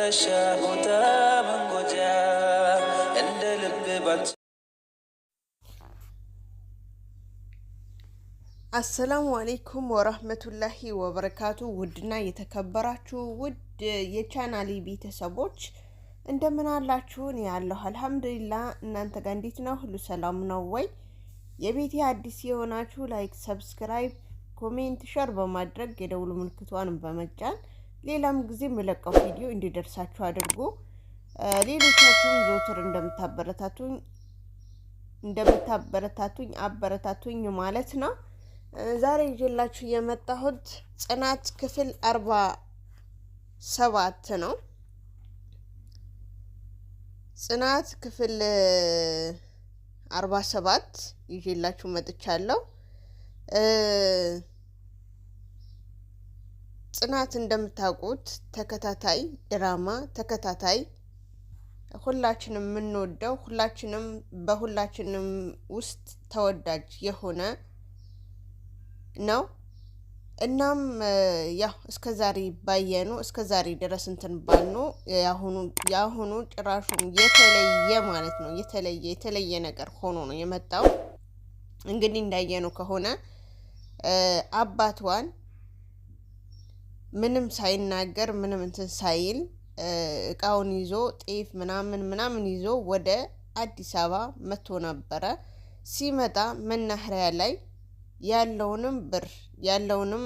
መዳረሻ ቦታ መንጎጃ እንደ ልብ ባንቺ። አሰላሙ አሌይኩም ወራህመቱላሂ ወበረካቱ። ውድና የተከበራችሁ ውድ የቻናሌ ቤተሰቦች እንደምን አላችሁ? እኔ ያለሁ አልሐምዱሊላህ። እናንተ ጋር እንዴት ነው? ሁሉ ሰላም ነው ወይ? የቤቴ አዲስ የሆናችሁ ላይክ፣ ሰብስክራይብ፣ ኮሜንት፣ ሸር በማድረግ የደውል ምልክቷን በመጫን ሌላም ጊዜ የምለቀው ቪዲዮ እንዲደርሳችሁ አድርጉ። ሌሎቻችሁም ዘወትር እንደምታበረታቱኝ አበረታቱኝ ማለት ነው። ዛሬ ይዤላችሁ የመጣሁት ጽናት ክፍል 47 ነው። ጽናት ክፍል 47 ይዤላችሁ መጥቻለሁ። ጽናት እንደምታውቁት ተከታታይ ድራማ ሁላችንም የምንወደው በሁላችንም ውስጥ ተወዳጅ የሆነ ነው። እናም ያው እስከዛሬ ድረስ እንትን ባልነው ያሁኑ ጭራሹን የተለየ ማለት ነው። የተለየ ነገር ሆኖ ነው የመጣው። እንግዲህ እንዳየነው ከሆነ አባቷን ምንም ሳይናገር ምንም እንትን ሳይል እቃውን ይዞ ጤፍ ምናምን ይዞ ወደ አዲስ አበባ መጥቶ ነበረ። ሲመጣ መናኸሪያ ላይ ያለውንም ብር ያለውንም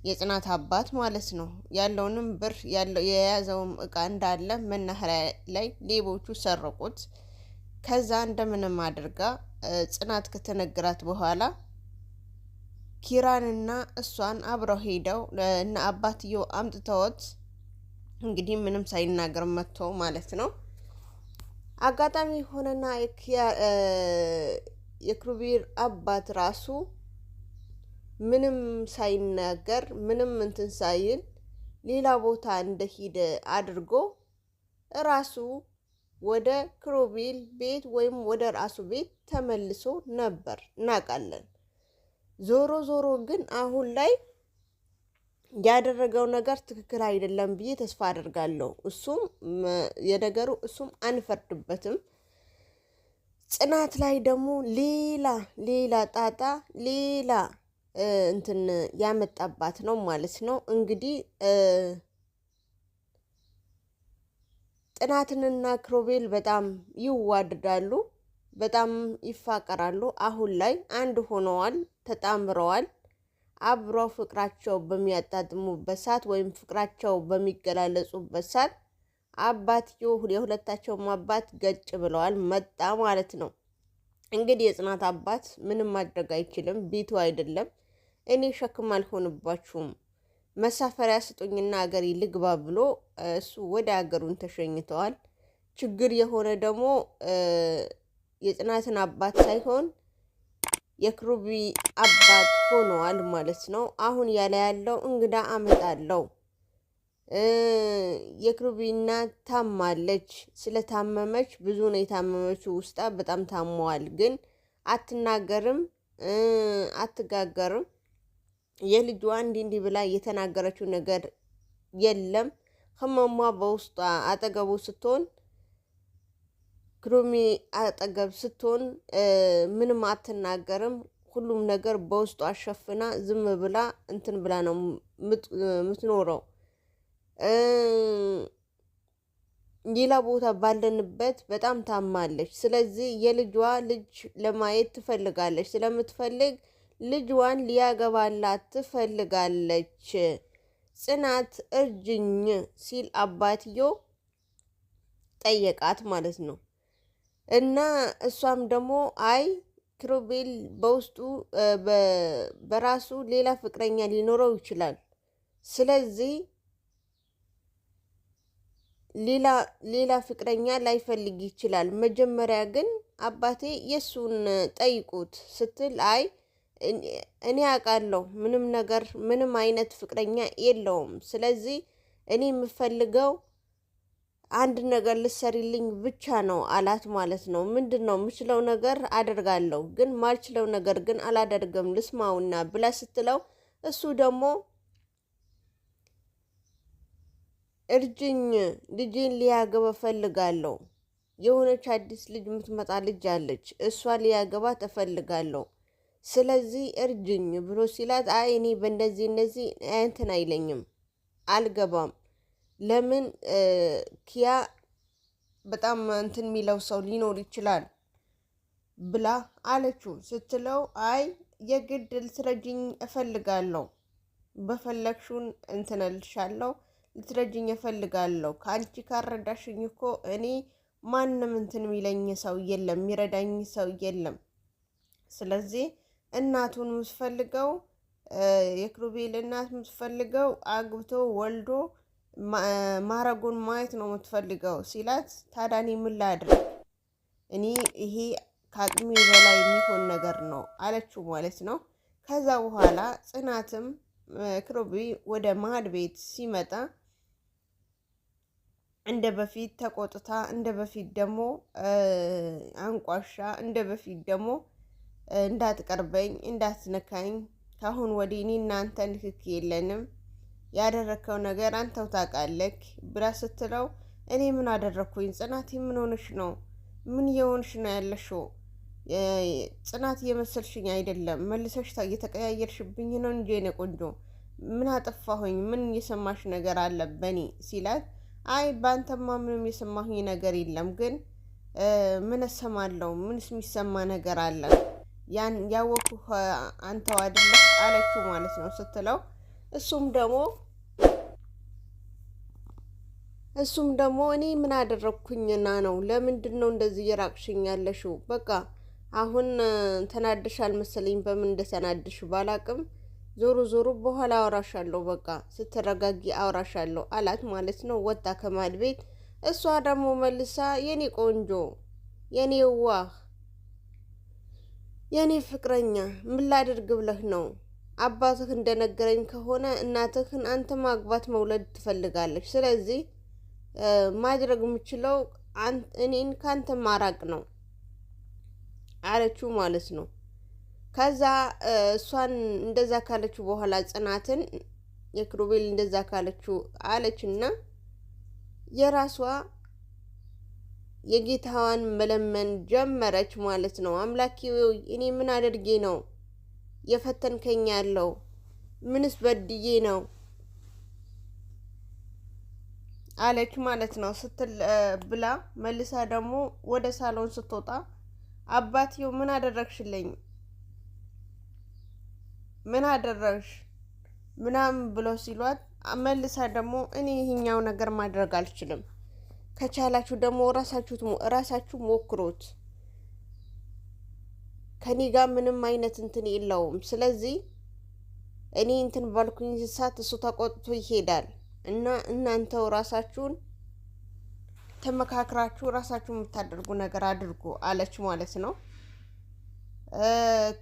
የጽናት አባት ማለት ነው ያለውንም ብር የያዘውም እቃ እንዳለ መናኸሪያ ላይ ሌቦቹ ሰረቁት። ከዛ እንደምንም አድርጋ ጽናት ከተነገራት በኋላ ኪራንና እሷን አብረው ሄደው እና አባትየው አምጥተውት እንግዲህ ምንም ሳይናገር መጥቶ ማለት ነው። አጋጣሚ ሆነና የክሩቤል አባት ራሱ ምንም ሳይናገር ምንም እንትን ሳይል ሌላ ቦታ እንደሄደ አድርጎ ራሱ ወደ ክሩቤል ቤት ወይም ወደ ራሱ ቤት ተመልሶ ነበር እናውቃለን። ዞሮ ግን አሁን ላይ ያደረገው ነገር ትክክል አይደለም ብዬ ተስፋ አደርጋለሁ። እሱም አንፈርድበትም። ጽናት ላይ ደግሞ ሌላ ጣጣ ሌላ እንትን ያመጣባት ነው ማለት ነው። እንግዲህ ጽናትንና ክሩቤል በጣም ይዋደዳሉ፣ በጣም ይፋቀራሉ። አሁን ላይ አንድ ሆነዋል፣ ተጣምረዋል። አብረው ፍቅራቸው በሚያጣጥሙበት ሰዓት ወይም ፍቅራቸው በሚገላለጹበት ሰዓት አባትየው የሁለታቸውም አባት ገጭ ብለዋል፣ መጣ ማለት ነው። እንግዲህ የጽናት አባት ምንም ማድረግ አይችልም፣ ቤቱ አይደለም። እኔ ሸክም አልሆንባችሁም፣ መሳፈሪያ ስጡኝና አገሬ ልግባ ብሎ እሱ ወደ አገሩን ተሸኝተዋል። ችግር የሆነ ደግሞ የጽናትን አባት ሳይሆን የክሩቤ አባት ሆነዋል ማለት ነው። አሁን ያለው እንግዳ አመጣለው። የክሩቤ እናት ታማለች። ስለታመመች ብዙ ነው የታመመችው፣ ውስጣ በጣም ታመዋል። ግን አትናገርም፣ አትጋገርም። የልጇ እንዲህ ብላ የተናገረችው ነገር የለም። ህመሟ በውስጧ አጠገቡ ስትሆን ክሩቤ አጠገብ ስትሆን ምንም አትናገርም። ሁሉም ነገር በውስጧ ሸፍና ዝም ብላ እንትን ብላ ነው የምትኖረው። ሌላ ቦታ ባለንበት በጣም ታማለች። ስለዚህ የልጇ ልጅ ለማየት ትፈልጋለች። ስለምትፈልግ ልጇን ሊያገባላት ትፈልጋለች። ጽናት እርጅኝ ሲል አባትየው ጠየቃት ማለት ነው። እና እሷም ደግሞ አይ ክሩቤል በውስጡ በራሱ ሌላ ፍቅረኛ ሊኖረው ይችላል። ስለዚህ ሌላ ፍቅረኛ ላይፈልግ ይችላል። መጀመሪያ ግን አባቴ የሱን ጠይቁት ስትል አይ እኔ አውቃለሁ ምንም አይነት ፍቅረኛ የለውም። ስለዚህ እኔ የምፈልገው አንድ ነገር ልሰሪልኝ ብቻ ነው አላት ማለት ነው። ምንድን ነው የምችለው ነገር አደርጋለሁ፣ ግን ማልችለው ነገር ግን አላደርግም፣ ልስማውና ብላ ስትለው እሱ ደግሞ እርጅኝ ልጄን ሊያገባ እፈልጋለሁ። የሆነች አዲስ ልጅ የምትመጣ ልጅ አለች። እሷ ሊያገባ እፈልጋለሁ። ስለዚህ እርጅኝ ብሎ ሲላት አይ እኔ በእንደዚህ እነዚህ እንትን አይለኝም አልገባም። ለምን ኪያ በጣም እንትን የሚለው ሰው ሊኖር ይችላል ብላ አለችው። ስትለው አይ የግድ ልትረጅኝ እፈልጋለሁ፣ በፈለግሹን እንትንልሻለሁ፣ ልትረጅኝ እፈልጋለሁ። ከአንቺ ካረዳሽኝ እኮ እኔ ማንም እንትን የሚለኝ ሰው የለም፣ የሚረዳኝ ሰው የለም። ስለዚህ እናቱን የምትፈልገው የክሩቤል እናት የምትፈልገው አግብቶ ወልዶ ማረጉን ማየት ነው የምትፈልገው ሲላት፣ ታዲያ እኔ ምን ላድርግ? እኔ ይሄ ከአቅሜ በላይ የሚሆን ነገር ነው አለችው ማለት ነው። ከዛ በኋላ ጽናትም ክሩቤል ወደ ማድ ቤት ሲመጣ እንደ በፊት ተቆጥታ፣ እንደ በፊት ደግሞ አንቋሻ፣ እንደ በፊት ደግሞ እንዳትቀርበኝ፣ እንዳትነካኝ፣ ካሁን ወዲህ እኔ እናንተ ንክክ የለንም፣ ያደረግከው ነገር አንተው ታውቃለህ ብላ ስትለው እኔ ምን አደረግኩኝ? ጽናት ምን ሆነሽ ነው? ምን የሆንሽ ነው ያለሽው? ጽናት እየመሰልሽኝ አይደለም፣ መልሰሽ እየተቀያየርሽብኝ ነው እንጂ የኔ ቆንጆ ምን አጠፋሁኝ? ምን የሰማሽ ነገር አለ በኔ ሲላት፣ አይ በአንተማ ምንም የሰማሁኝ ነገር የለም፣ ግን ምን እሰማለሁ? ምንስ የሚሰማ ነገር አለ? ያን ያወኩህ አንተው አይደለህ አለችው ማለት ነው ስትለው፣ እሱም ደግሞ እኔ ምን አደረግኩኝና ነው? ለምንድን ነው እንደዚህ እየራቅሽኝ ያለሽው? በቃ አሁን ተናድሻል መሰለኝ። በምን እንደተናድሽ ባላቅም ዞሮ ዞሮ በኋላ አውራሻለሁ፣ በቃ ስትረጋጊ አውራሻለሁ አላት ማለት ነው። ወጣ ከማድ ቤት። እሷ ደግሞ መልሳ የኔ ቆንጆ፣ የኔ ዋህ፣ የኔ ፍቅረኛ ምን ላድርግ ብለህ ነው? አባትህ እንደነገረኝ ከሆነ እናትህን አንተ ማግባት መውለድ ትፈልጋለች። ስለዚህ ማድረግ የምችለው እኔን ካንተ ማራቅ ነው አለችው ማለት ነው። ከዛ እሷን እንደዛ ካለችው በኋላ ጽናትን የክሩቤል እንደዛ ካለችው አለችና የራሷ የጌታዋን መለመን ጀመረች ማለት ነው። አምላኬ እኔ ምን አድርጌ ነው የፈተንከኝ ያለው? ምንስ በድዬ ነው አለች ማለት ነው። ስትል ብላ መልሳ ደግሞ ወደ ሳሎን ስትወጣ አባትየው ምን አደረግሽልኝ? ምን አደረግሽ ምናምን ብሎ ሲሏት መልሳ ደግሞ እኔ ይህኛው ነገር ማድረግ አልችልም፣ ከቻላችሁ ደግሞ ራሳችሁ ሞክሮት፣ ከኔ ጋር ምንም አይነት እንትን የለውም። ስለዚህ እኔ እንትን ባልኩኝ ሰዓት እሱ ተቆጥቶ ይሄዳል እና እናንተው ራሳችሁን ተመካክራችሁ ራሳችሁ የምታደርጉ ነገር አድርጉ አለች ማለት ነው።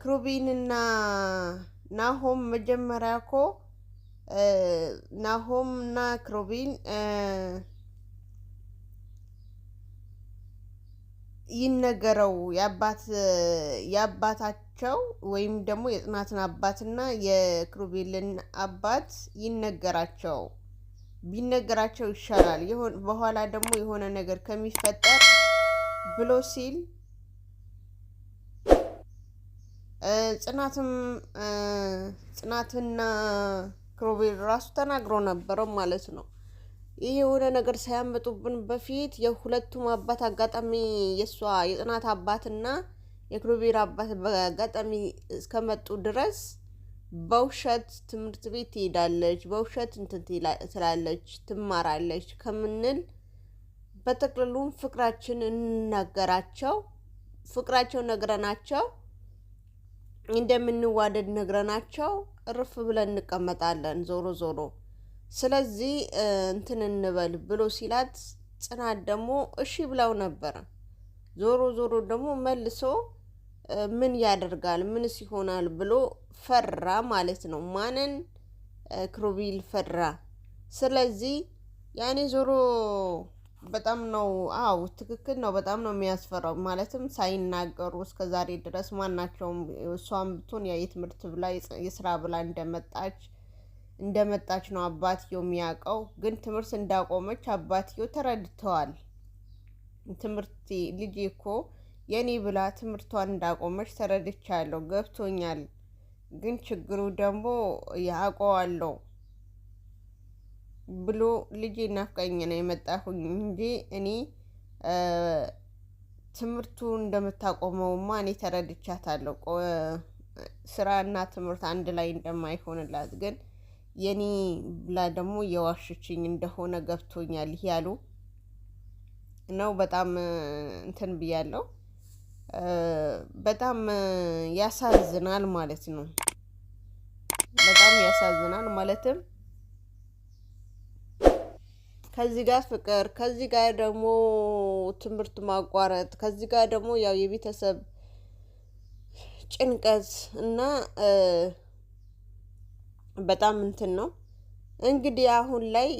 ክሩቤልና ናሆም መጀመሪያ እኮ ናሆም እና ክሩቤል ይነገረው የአባታቸው ወይም ደግሞ የጽናትን አባትና የክሩቤልን አባት ይነገራቸው ቢነገራቸው ይሻላል። በኋላ ደግሞ የሆነ ነገር ከሚፈጠር ብሎ ሲል ጽናትና ክሩቤል ራሱ ተናግሮ ነበረው ማለት ነው። ይህ የሆነ ነገር ሳያመጡብን በፊት የሁለቱም አባት አጋጣሚ የጽናት አባትና የክሩቤል አባት በአጋጣሚ እስከመጡ ድረስ በውሸት ትምህርት ቤት ትሄዳለች፣ በውሸት እንትን ትላለች፣ ትማራለች ከምንል በጠቅላላው ፍቅራችን እንናገራቸው፣ ፍቅራቸው ነግረናቸው፣ እንደምንዋደድ ነግረናቸው እርፍ ብለን እንቀመጣለን ዞሮ ዞሮ። ስለዚህ እንትን እንበል ብሎ ሲላት ጽናት ደግሞ እሺ ብለው ነበረ። ዞሮ ዞሮ ደግሞ መልሶ ምን ያደርጋል ምንስ ይሆናል ብሎ ፈራ ማለት ነው። ማንን? ክሩቤል ፈራ። ስለዚህ ያኔ ዞሮ በጣም ነው ትክክል ነው። በጣም ነው የሚያስፈራው። ማለትም ሳይናገሩ እስከ ዛሬ ድረስ ማናቸውም እሷም ብትሆን የትምህርት ብላ የስራ ብላ እንደመጣች እንደመጣች ነው አባትየው የሚያውቀው። ግን ትምህርት እንዳቆመች አባትየው ተረድተዋል። ትምህርት ልጄ እኮ የኔ ብላ ትምህርቷን እንዳቆመች ተረድቻለሁ፣ ገብቶኛል። ግን ችግሩ ደግሞ ያውቀዋለሁ ብሎ ልጄ ናፍቀኝ ነው የመጣሁኝ እንጂ እኔ ትምህርቱ እንደምታቆመውማ እኔ ተረድቻታለሁ። ስራና ትምህርት አንድ ላይ እንደማይሆንላት ግን የኔ ብላ ደግሞ የዋሸችኝ እንደሆነ ገብቶኛል ያሉ ነው። በጣም እንትን ብያለሁ። በጣም ያሳዝናል ማለት ነው። በጣም ያሳዝናል ማለትም ከዚህ ጋር ፍቅር፣ ከዚህ ጋር ደግሞ ትምህርት ማቋረጥ፣ ከዚህ ጋር ደግሞ ያው የቤተሰብ ጭንቀት እና በጣም እንትን ነው እንግዲህ አሁን ላይ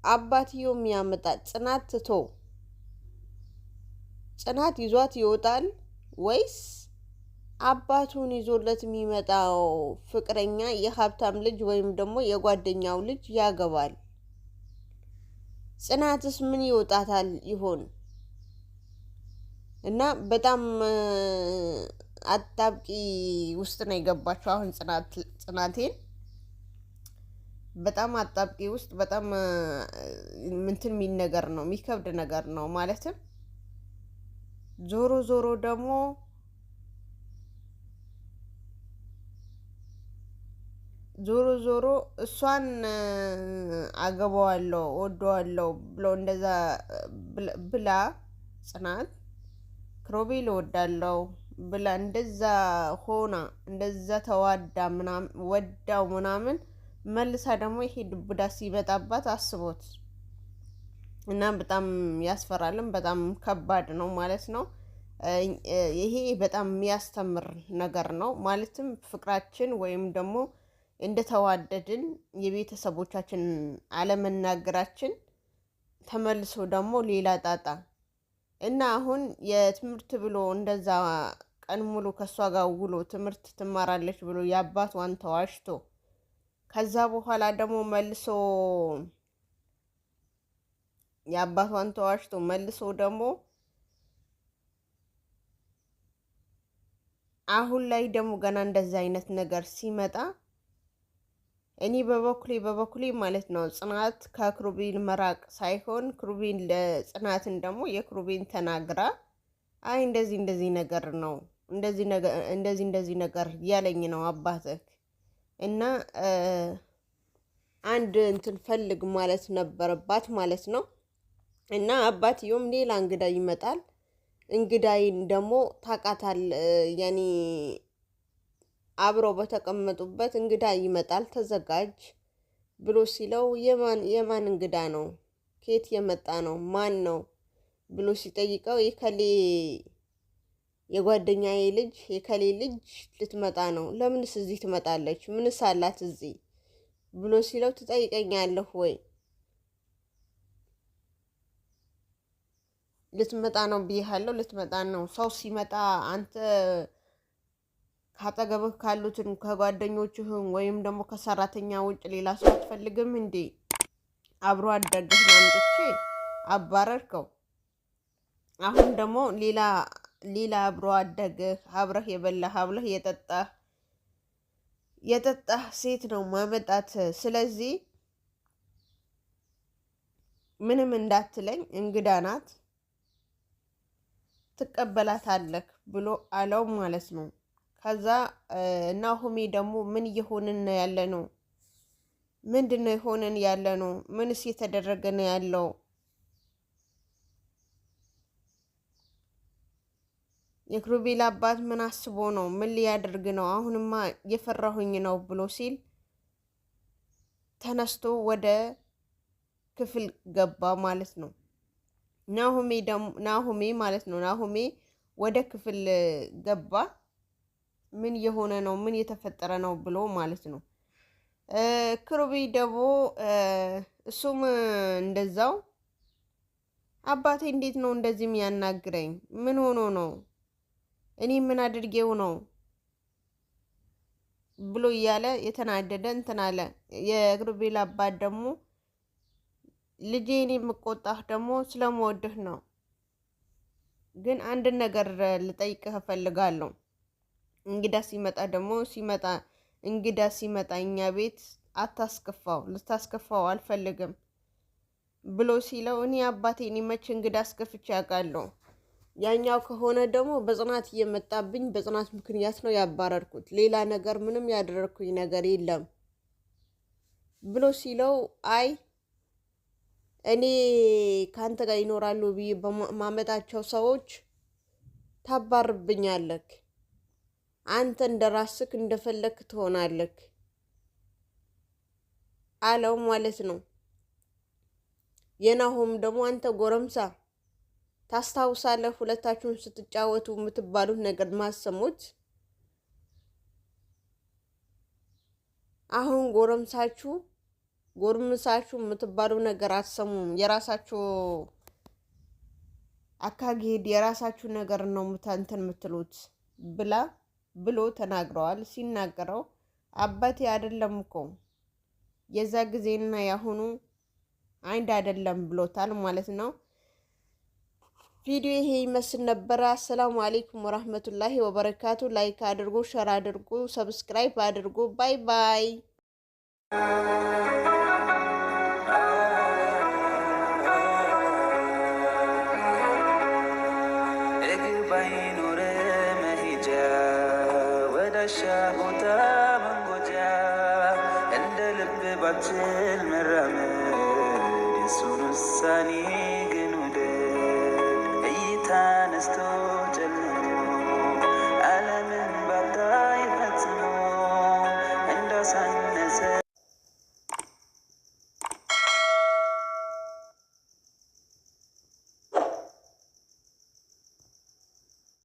አባትየው የሚያመጣ ጽናት ትቶ ጽናት ይዟት ይወጣል ወይስ አባቱን ይዞለት የሚመጣው ፍቅረኛ የሀብታም ልጅ ወይም ደግሞ የጓደኛው ልጅ ያገባል? ጽናትስ ምን ይወጣታል ይሆን? እና በጣም አጣብቂ ውስጥ ነው የገባችው አሁን ጽናቴን በጣም አጣብቂ ውስጥ በጣም እንትን የሚል ነገር ነው፣ የሚከብድ ነገር ነው። ማለትም ዞሮ ዞሮ ደግሞ እሷን አገባዋለሁ ወደዋለሁ ብሎ እንደዛ ብላ ጽናት ክሮቤል እወዳለሁ ብላ እንደዛ ሆና እንደዛ ተዋዳ ምናምን ወዳው ምናምን መልሳ ደግሞ ይሄ ዱብዳ ሲመጣባት አስቦት እና በጣም ያስፈራልም፣ በጣም ከባድ ነው ማለት ነው። ይሄ በጣም የሚያስተምር ነገር ነው ማለትም ፍቅራችን ወይም ደግሞ እንደተዋደድን የቤተሰቦቻችን አለመናገራችን ተመልሶ ደግሞ ሌላ ጣጣ እና አሁን የትምህርት ብሎ እንደዛ ቀን ሙሉ ከእሷ ጋር ውሎ ትምህርት ትማራለች ብሎ የአባቷን ተዋሽቶ ከዛ በኋላ ደግሞ መልሶ የአባቷን ተዋሽቶ መልሶ ደግሞ አሁን ላይ ደግሞ ገና እንደዛ አይነት ነገር ሲመጣ እኔ በበኩሌ ማለት ነው ጽናት ከክሩቤል መራቅ ሳይሆን ክሩቤል ለጽናትን ደግሞ የክሩቤል ተናግራ አይ እንደዚህ ነገር ነው እንደዚህ ነገር ያለኝ ነው አባትህ እና አንድ እንትን ፈልግ ማለት ነበረባት ማለት ነው። እና አባትየውም ሌላ እንግዳ ይመጣል፣ እንግዳይን ደግሞ ታውቃታል ያኔ አብረው በተቀመጡበት እንግዳ ይመጣል ተዘጋጅ ብሎ ሲለው የማን እንግዳ ነው? ከየት የመጣ ነው? ማን ነው ብሎ ሲጠይቀው የከሌ የጓደኛዬ ልጅ የከሌ ልጅ ልትመጣ ነው። ለምንስ እዚህ ትመጣለች? ምንስ አላት እዚህ ብሎ ሲለው ትጠይቀኛለህ ወይ? ልትመጣ ነው ብዬሃለሁ፣ ልትመጣ ነው። ሰው ሲመጣ አንተ ካጠገብህ ካሉትን ከጓደኞችህም ወይም ደግሞ ከሰራተኛ ውጭ ሌላ ሰው አትፈልግም እንዴ? አብሮ አደግህ አምጥቼ አባረርከው። አሁን ደግሞ ሌላ አብሮ አደግህ አብረህ የበላህ አብረህ የጠጣህ ሴት ነው ማመጣት። ስለዚህ ምንም እንዳትለኝ እንግዳ ናት ትቀበላታለህ ብሎ አለው ማለት ነው። ከዛ ናሆሜ ደግሞ ምን እየሆንን ነው ያለ ነው? ምንድን ነው የሆንን ያለ ነው? ምንስ እየተደረገ ነው ያለው? የክሩቤል አባት ምን አስቦ ነው? ምን ሊያደርግ ነው? አሁንማ እየፈራሁኝ ነው ብሎ ሲል ተነስቶ ወደ ክፍል ገባ ማለት ነው። ናሆሜ ማለት ነው። ናሆሜ ወደ ክፍል ገባ። ምን የሆነ ነው? ምን የተፈጠረ ነው ብሎ ማለት ነው። ክሩቤል ደግሞ እሱም እንደዛው አባቴ እንዴት ነው እንደዚህ የሚያናግረኝ? ምን ሆኖ ነው? እኔ ምን አድርጌው ነው ብሎ እያለ የተናደደ እንትን አለ። የሮቤል አባት ደግሞ ልጄን የምቆጣህ ደግሞ ስለምወድህ ነው፣ ግን አንድ ነገር ልጠይቅህ እፈልጋለሁ። እንግዳ ሲመጣ እኛ ቤት አታስከፋው፣ ልታስከፋው አልፈልግም ብሎ ሲለው እኔ አባቴን መቼ እንግዳ አስከፍቼ ያውቃለሁ? ያኛው ከሆነ ደግሞ በጽናት እየመጣብኝ በጽናት ምክንያት ነው ያባረርኩት፣ ሌላ ነገር ምንም ያደረኩኝ ነገር የለም ብሎ ሲለው አይ እኔ ካንተ ጋር ይኖራሉ ብዬ በማመጣቸው ሰዎች ታባርብኛለክ፣ አንተ እንደራስክ እንደፈለክ ትሆናለክ አለው ማለት ነው። የናሆም ደግሞ አንተ ጎረምሳ ታስታውሳለህ? ሁለታችሁን ስትጫወቱ የምትባሉት ነገር ማሰሙት። አሁን ጎርምሳችሁ የምትባሉ ነገር አትሰሙም። የራሳችሁ አካሄድ የራሳችሁ ነገር ነው እንትን የምትሉት ብሎ ተናግረዋል። ሲናገረው አባቴ አይደለም እኮ የዛ ጊዜና ያሁኑ አንድ አይደለም ብሎታል ማለት ነው። ቪዲዮ ይሄ ይመስል ነበረ። አሰላሙ አለይኩም ወራህመቱላሂ ወበረካቱ። ላይክ አድርጉ፣ ሸር አድርጉ፣ ሰብስክራይብ አድርጉ። ባይ ባይ። ባይኖር መሄጃ ወዳሻ ቦታ መንጎጃ እንደ ልብ ባትል መራመድ የሱን ውሳኔ ግን ውደድ እይታ ነስቶ